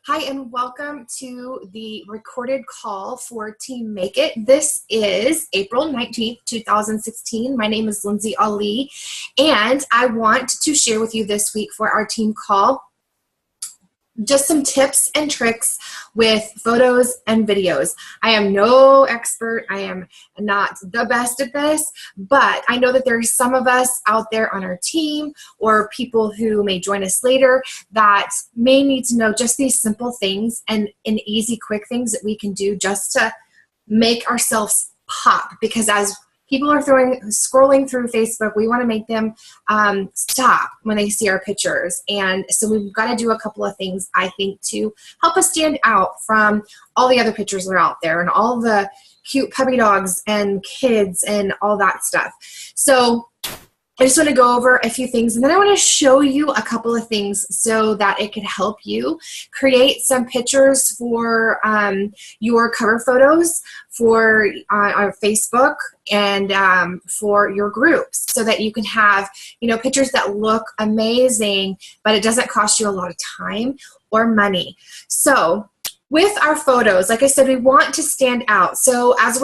Hi, and welcome to the recorded call for Team Make It. This is April 19th, 2016. My name is Lindsay Ali, and I want to share with you this week for our team call just some tips and tricks with photos and videos. I am no expert. I am not the best at this, but I know that there's some of us out there on our team or people who may join us later that may need to know just these simple things and easy, quick things that we can do just to make ourselves pop. Because as people are scrolling through Facebook, we want to make them stop when they see our pictures. And so we've got to do a couple of things, I think, to help us stand out from all the other pictures that are out there and all the cute puppy dogs and kids and all that stuff. So I just want to go over a few things, and then I want to show you a couple of things so that it could help you create some pictures for your cover photos for our Facebook and for your groups, so that you can have, pictures that look amazing, but it doesn't cost you a lot of time or money. So with our photos, like I said, we want to stand out. So as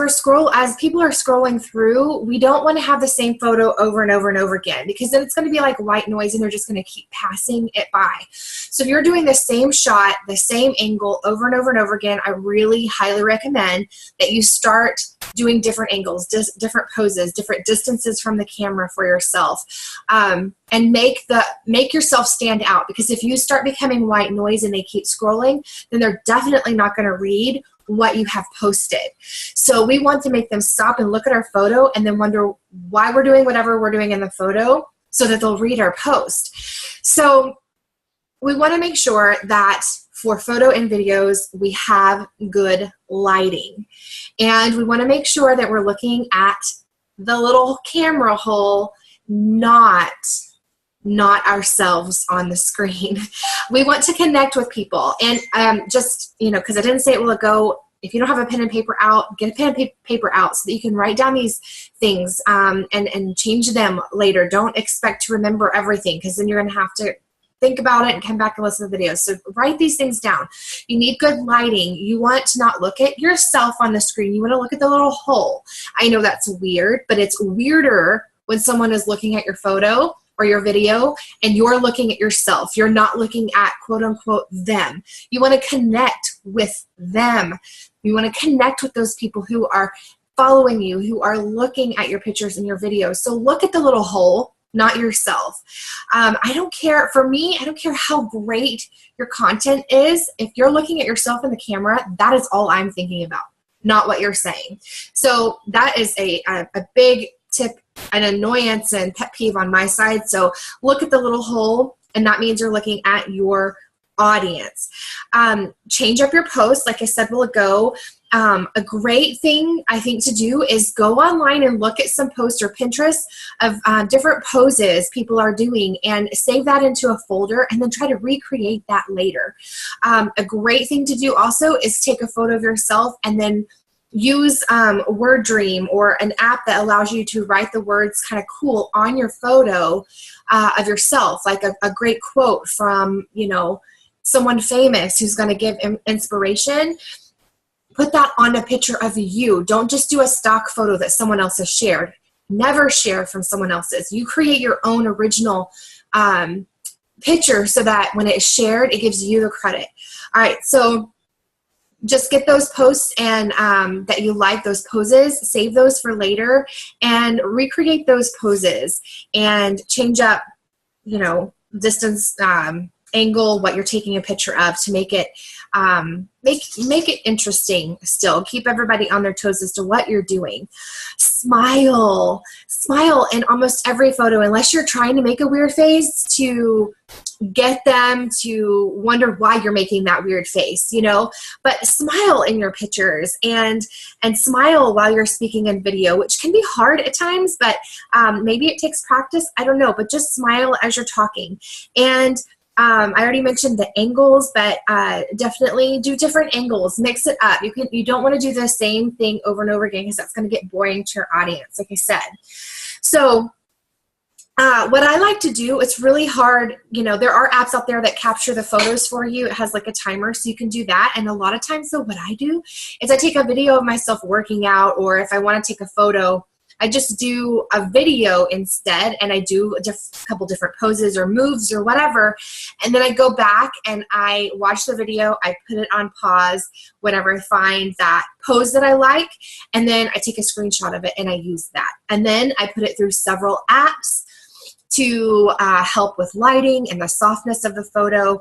people are scrolling through, we don't want to have the same photo over and over and over again, because then it's going to be like white noise and they're just going to keep passing it by. So if you're doing the same shot, the same angle over and over and over again, I really highly recommend that you start doing different angles, different poses, different distances from the camera for yourself, and make yourself stand out. Because if you start becoming white noise and they keep scrolling, then they're definitely not going to read what you have posted. So we want to make them stop and look at our photo and then wonder why we're doing whatever we're doing in the photo, so that they'll read our post. So we want to make sure that for photo and videos, we have good lighting. And we want to make sure that we're looking at the little camera hole, not ourselves on the screen. We want to connect with people. And because I didn't say it a while ago, if you don't have a pen and paper out, get a pen and paper out so that you can write down these things and change them later. Don't expect to remember everything, because then you're going to have to think about it and come back and listen to the videos. So write these things down. You need good lighting. You want to not look at yourself on the screen. You want to look at the little hole. I know that's weird, but it's weirder when someone is looking at your photo or your video and you're looking at yourself. You're not looking at quote unquote them. You want to connect with them. You want to connect with those people who are following you, who are looking at your pictures and your videos. So look at the little hole, not yourself. I don't care how great your content is. If you're looking at yourself in the camera, that is all I'm thinking about, not what you're saying. So that is a big tip, an annoyance and pet peeve on my side. So look at the little hole, and that means you're looking at your audience. Change up your posts, like I said a while ago. A great thing I think to do is go online and look at some posts or Pinterest of different poses people are doing, and save that into a folder and then try to recreate that later. A great thing to do also is take a photo of yourself and then use Word Dream or an app that allows you to write the words kind of cool on your photo of yourself, like a great quote from someone famous who's going to give inspiration. Put that on a picture of you. Don't just do a stock photo that someone else has shared. Never share from someone else's. You create your own original picture so that when it's shared, it gives you the credit. All right, so just get those posts and that you like, those poses, save those for later, and recreate those poses and change up, distance, angle, what you're taking a picture of to make it make it interesting still. Keep everybody on their toes as to what you're doing. Smile in almost every photo, unless you're trying to make a weird face to get them to wonder why you're making that weird face, but smile in your pictures and smile while you're speaking in video, which can be hard at times, but maybe it takes practice. I don't know, but just smile as you're talking. And I already mentioned the angles, but definitely do different angles. Mix it up. You don't want to do the same thing over and over again, because that's going to get boring to your audience, like I said. So What I like to do, it's really hard, you know, there are apps out there that capture the photos for you. It has like a timer, so you can do that. And a lot of times, though, what I do is I take a video of myself working out, or if I want to take a photo, I just do a video instead, and I do a couple different poses or moves or whatever, and then I go back and I watch the video, I put it on pause whenever I find that pose that I like, and then I take a screenshot of it and I use that. And then I put it through several apps to help with lighting and the softness of the photo,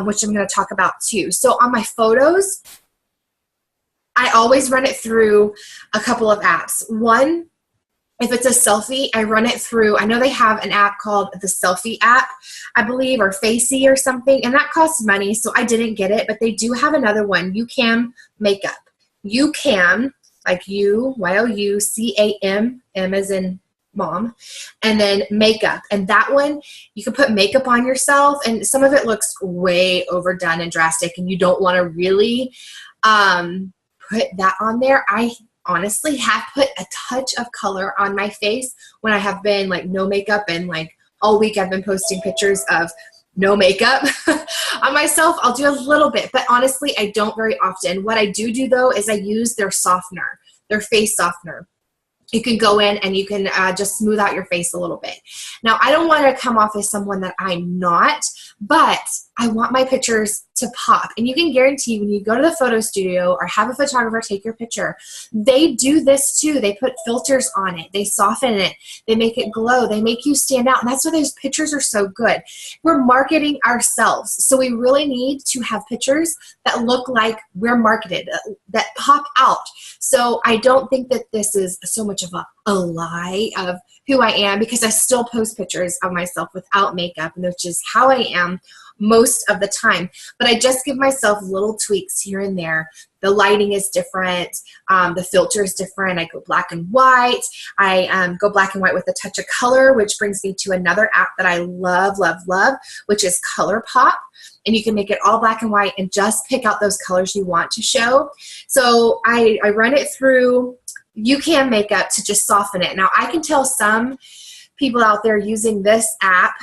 which I'm going to talk about too. So on my photos, I always run it through a couple of apps. One, if it's a selfie, I run it through, I know they have an app called the Selfie app, I believe, or Facey or something, and that costs money, so I didn't get it, but they do have another one, YouCam Makeup. YouCam, like you, Y-O-U-C-A-M, M as in mom, and then makeup. And that one, you can put makeup on yourself, and some of it looks way overdone and drastic, and you don't want to really put that on there. I honestly have put a touch of color on my face when I have been like no makeup, and like all week I've been posting pictures of no makeup on myself. I'll do a little bit, but honestly, I don't very often. What I do though is I use their softener, their face softener. You can go in and you can just smooth out your face a little bit. Now, I don't want to come off as someone that I'm not, but I want my pictures to pop. And you can guarantee when you go to the photo studio or have a photographer take your picture, they do this too. They put filters on it. They soften it. They make it glow. They make you stand out. And that's why those pictures are so good. We're marketing ourselves. So we really need to have pictures that look like we're marketed, that pop out. So I don't think that this is so much of a lie of who I am, because I still post pictures of myself without makeup, and which is how I am most of the time. But I just give myself little tweaks here and there. The lighting is different. The filter is different. I go black and white. I go black and white with a touch of color, which brings me to another app that I love, which is ColourPop. And you can make it all black and white and just pick out those colors you want to show. So I run it through YouCam Makeup to just soften it. Now, I can tell some people out there using this app,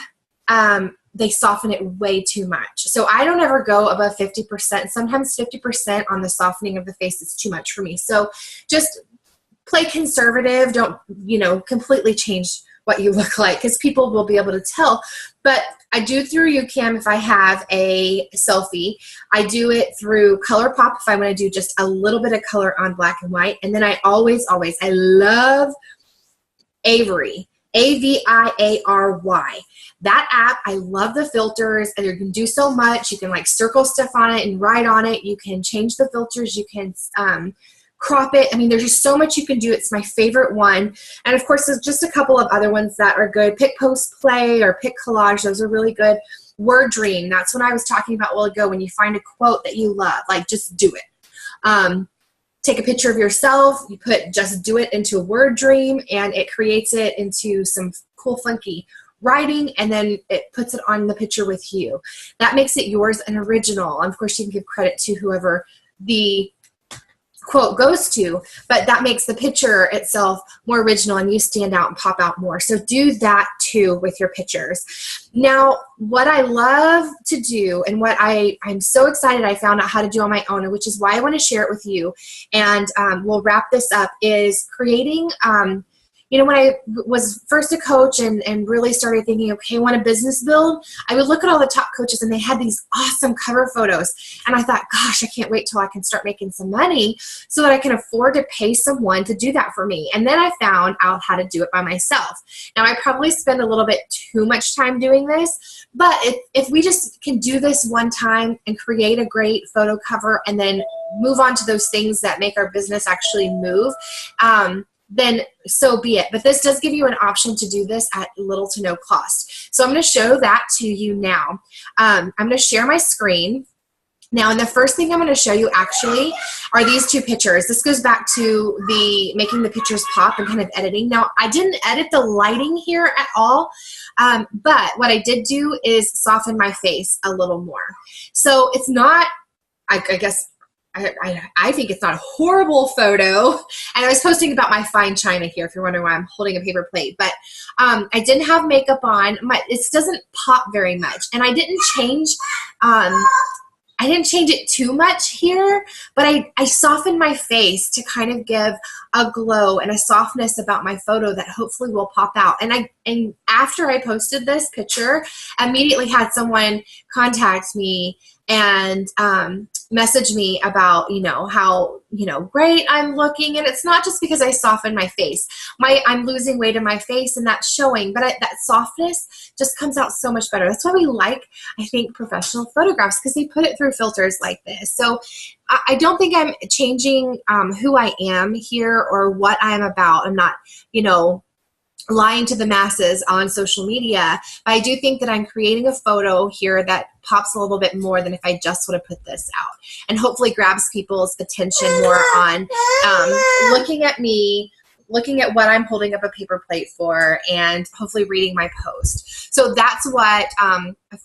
they soften it way too much. So I don't ever go above 50%. Sometimes 50% on the softening of the face is too much for me. So just play conservative. Don't, completely change what you look like, because people will be able to tell. But I do through YouCam if I have a selfie. I do it through ColourPop if I want to do just a little bit of color on black and white. And then I always, I love Aviary, A-V-I-A-R-Y. That app, I love the filters, and you can do so much. You can like circle stuff on it and write on it. You can change the filters. You can crop it. I mean, there's just so much you can do. It's my favorite one. And of course, there's just a couple of other ones that are good. Pick Post Play or Pick Collage. Those are really good. Word Dream. That's what I was talking about a while ago. When you find a quote that you love, like just do it. Take a picture of yourself. You put just do it into a Word Dream, and it creates it into some cool, funky writing, and then it puts it on the picture with you. That makes it yours and original. And of course, you can give credit to whoever the quote goes to, but that makes the picture itself more original and you stand out and pop out more. So do that too with your pictures. Now, what I love to do, and what I'm so excited I found out how to do on my own, and which is why I want to share it with you, and we'll wrap this up, is creating when I was first a coach and really started thinking, okay, I want a business build, I would look at all the top coaches and they had these awesome cover photos. And I thought, gosh, I can't wait till I can start making some money so that I can afford to pay someone to do that for me. And then I found out how to do it by myself. Now, I probably spend a little bit too much time doing this, but if we just can do this one time and create a great photo cover and then move on to those things that make our business actually move, then so be it. But this does give you an option to do this at little to no cost. So I'm going to show that to you now. I'm going to share my screen. Now, and the first thing I'm going to show you actually are these two pictures. This goes back to the making the pictures pop and kind of editing. Now, I didn't edit the lighting here at all, but what I did do is soften my face a little more. So it's not, I guess, I think it's not a horrible photo. And I was posting about my fine china here, if you're wondering why I'm holding a paper plate. But I didn't have makeup on. It doesn't pop very much. And I didn't change it too much here, but I softened my face to kind of give a glow and a softness about my photo that hopefully will pop out. And after I posted this picture, immediately had someone contact me and message me about, how, great I'm looking. And it's not just because I softened my face. I'm losing weight in my face and that's showing, but that softness just comes out so much better. That's why we like, I think, professional photographs, because they put it through filters like this. So I don't think I'm changing who I am here or what I'm about. I'm not, lying to the masses on social media, but I do think that I'm creating a photo here that pops a little bit more than if I just would have put this out, and hopefully grabs people's attention more on looking at me, looking at what I'm holding up a paper plate for, and hopefully reading my post. So that's what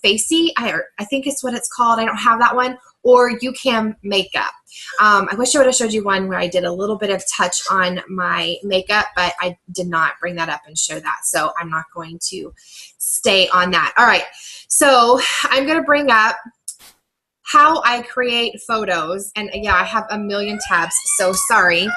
Facey, I think it's what it's called. I don't have that one. Or YouCam Makeup. I wish I would have showed you one where I did a little bit of touch on my makeup, but I did not bring that up and show that. So I'm not going to stay on that. All right. So I'm going to bring up how I create photos. And yeah, I have a million tabs. So sorry.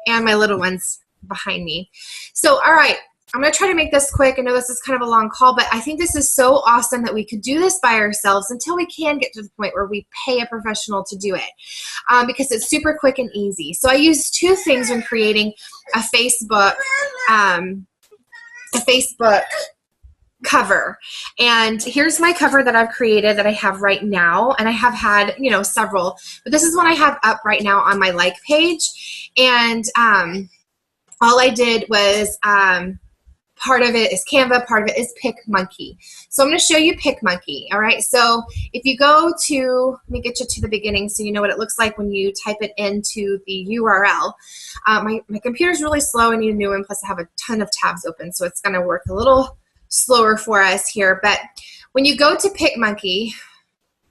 And my little one's behind me. So, all right. I'm going to try to make this quick. I know this is kind of a long call, but I think this is so awesome that we could do this by ourselves until we can get to the point where we pay a professional to do it, because it's super quick and easy. So I use two things when creating a Facebook cover. And here's my cover that I've created that I have right now. And I have had, several, but this is one I have up right now on my like page. And all I did was part of it is Canva, part of it is PicMonkey. So I'm going to show you PicMonkey, all right? So if you go to, let me get you to the beginning so you know what it looks like when you type it into the URL. My computer's really slow. I need a new one, plus I have a ton of tabs open, so it's going to work a little slower for us here. But when you go to PicMonkey,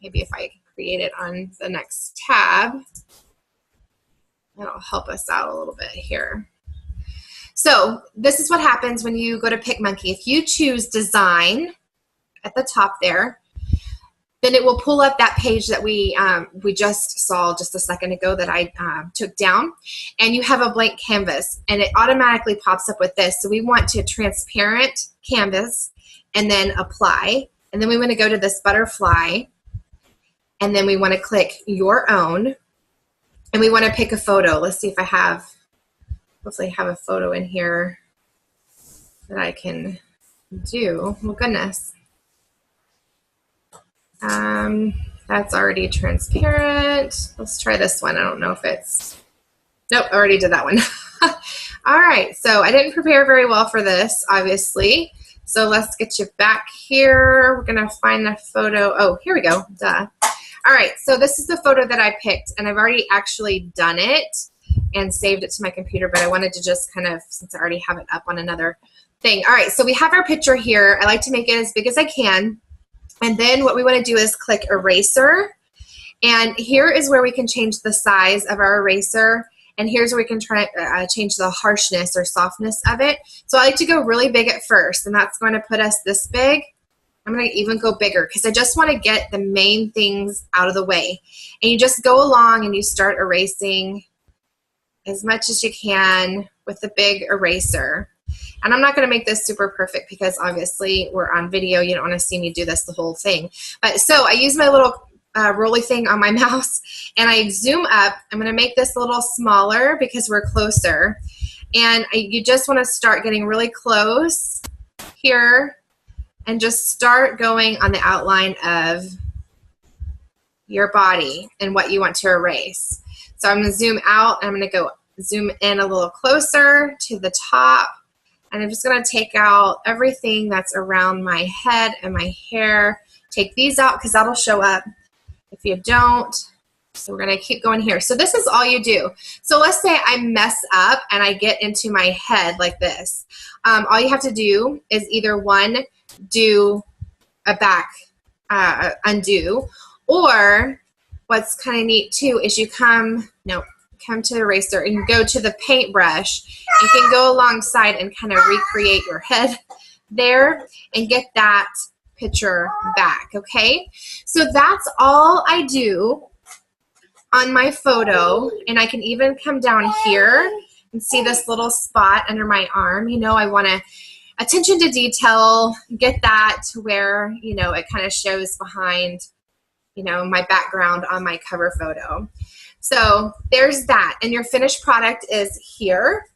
maybe if I create it on the next tab, that'll help us out a little bit here. So this is what happens when you go to PicMonkey. If you choose design at the top there, then it will pull up that page that we just saw just a second ago that I took down. And you have a blank canvas, and it automatically pops up with this. So we want to transparent canvas and then apply. And then we want to go to this butterfly, and then we want to click your own. And we want to pick a photo. Let's see if I have, hopefully I have a photo in here that I can do. Well, goodness. That's already transparent. Let's try this one. I don't know if it's, nope, I already did that one. All right, so I didn't prepare very well for this, obviously. So let's get you back here. We're gonna find the photo. Oh, here we go, duh. All right, so this is the photo that I picked, and I've already actually done it and saved it to my computer, but I wanted to just kind of, since I already have it up on another thing. All right, so we have our picture here. I like to make it as big as I can. And then what we want to do is click eraser. And here is where we can change the size of our eraser. And here's where we can try change the harshness or softness of it. So I like to go really big at first, and that's going to put us this big. I'm going to even go bigger because I just want to get the main things out of the way. And you just go along and you start erasing as much as you can with the big eraser. And I'm not going to make this super perfect because obviously we're on video. You don't want to see me do this the whole thing. But so I use my little rolly thing on my mouse and I zoom up. I'm going to make this a little smaller because we're closer. And you just want to start getting really close here and just start going on the outline of your body and what you want to erase. So I'm going to zoom out and I'm going to go zoom in a little closer to the top. And I'm just going to take out everything that's around my head and my hair. Take these out because that'll show up if you don't. So we're going to keep going here. So this is all you do. So let's say I mess up and I get into my head like this. All you have to do is either one, do a back undo, or what's kind of neat too is you come to the eraser and go to the paintbrush. You can go alongside and kind of recreate your head there and get that picture back, okay? So that's all I do on my photo, and I can even come down here and see this little spot under my arm. You know, I want to attention to detail, get that to where, you know, it kind of shows behind, you know, my background on my cover photo. So there's that, and your finished product is here.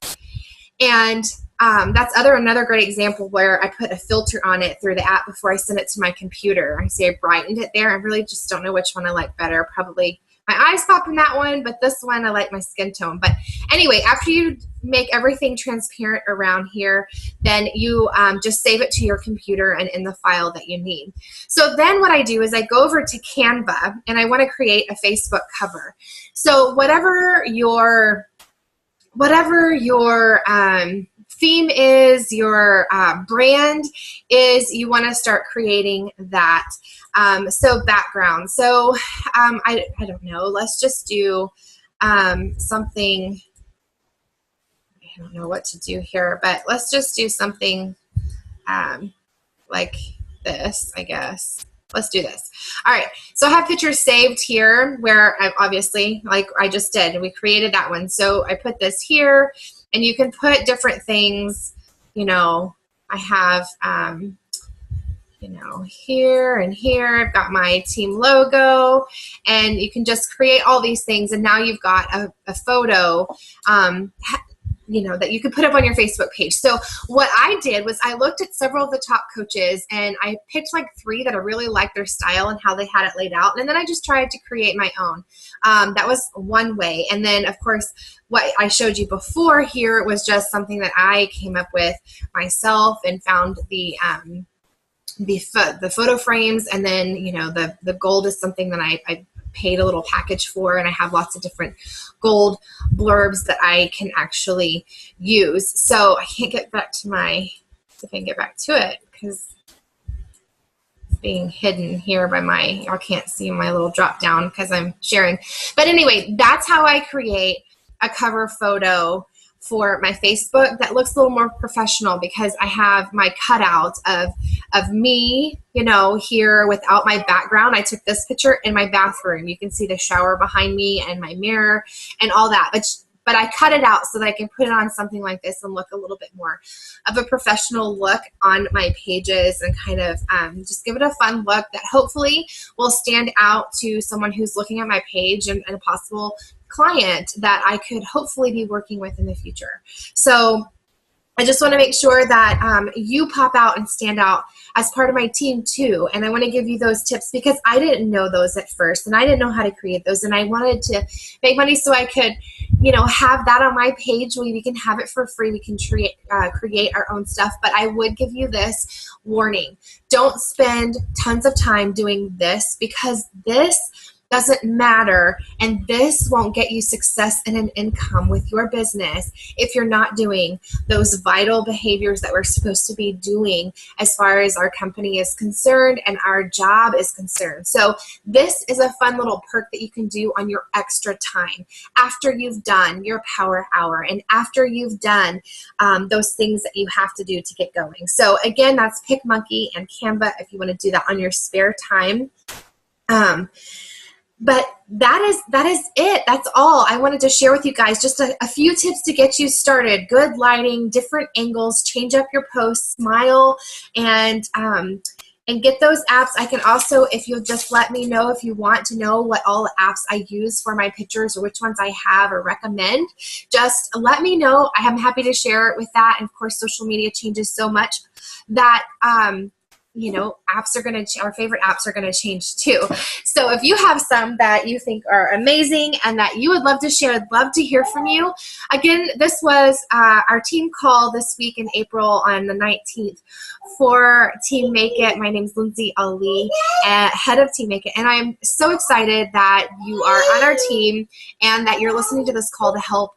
And that's another great example where I put a filter on it through the app before I send it to my computer. I see I brightened it there. I really just don't know which one I like better. Probably my eyes pop in that one, but this one I like my skin tone. But anyway, after you make everything transparent around here, then you just save it to your computer and in the file that you need. So then what I do is I go over to Canva and I want to create a Facebook cover. So whatever your theme is, your brand is, you want to start creating that. So background. So I don't know. Let's just do something. I don't know what to do here, but let's just do something like this, I guess. Let's do this. All right, so I have pictures saved here where I've obviously, like I just did, and we created that one. So I put this here, and you can put different things, you know, I have, you know, here and here, I've got my team logo, and you can just create all these things, and now you've got a photo, you know, that you could put up on your Facebook page. So what I did was I looked at several of the top coaches, and I picked like 3 that I really liked their style and how they had it laid out. And then I just tried to create my own. That was one way. And then of course, what I showed you before here was just something that I came up with myself and found the photo frames. And then, you know, the gold is something that I paid a little package for, and I have lots of different gold blurbs that I can actually use. So I can't get back to my, if I can get back to it, because it's being hidden here by my, y'all can't see my little drop down because I'm sharing. But anyway, that's how I create a cover photo for my Facebook that looks a little more professional, because I have my cutout of me, you know, here without my background. I took this picture in my bathroom. You can see the shower behind me and my mirror and all that. But I cut it out so that I can put it on something like this and look a little bit more of a professional look on my pages, and kind of just give it a fun look that hopefully will stand out to someone who's looking at my page and a possible client that I could hopefully be working with in the future. So I just want to make sure that you pop out and stand out as part of my team too. And I want to give you those tips because I didn't know those at first, and I didn't know how to create those, and I wanted to make money so I could, you know, have that on my page where we can have it for free. We can create our own stuff. But I would give you this warning. Don't spend tons of time doing this, because this doesn't matter, and this won't get you success and an income with your business if you're not doing those vital behaviors that we're supposed to be doing as far as our company is concerned and our job is concerned. So this is a fun little perk that you can do on your extra time after you've done your power hour and after you've done those things that you have to do to get going. So again, that's PicMonkey and Canva if you want to do that on your spare time. But that is it. That's all I wanted to share with you guys. Just a few tips to get you started. Good lighting, different angles, change up your posts, smile, and get those apps. I can also, if you'll just let me know if you want to know what all the apps I use for my pictures or which ones I have or recommend, just let me know. I am happy to share it with that. And of course, social media changes so much that you know, our favorite apps are going to change too. So if you have some that you think are amazing and that you would love to share, I'd love to hear from you. Again, this was our team call this week in April on the 19th for Team Make It. My name is Lindsay Ali, head of Team Make It, and I'm so excited that you are on our team and that you're listening to this call to help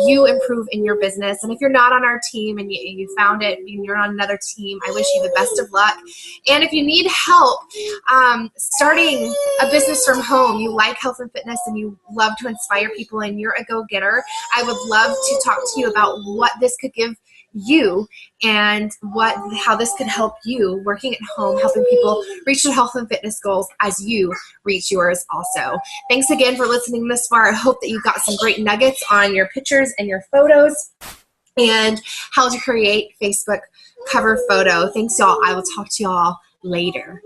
you improve in your business. And if you're not on our team and you found it and you're on another team, I wish you the best of luck. And if you need help starting a business from home, you like health and fitness and you love to inspire people and you're a go-getter, I would love to talk to you about what this could give you and how this could help you working at home, helping people reach their health and fitness goals as you reach yours also. Thanks again for listening this far. I hope that you got some great nuggets on your pictures and your photos and how to create Facebook cover photo. Thanks, y'all. I will talk to y'all later.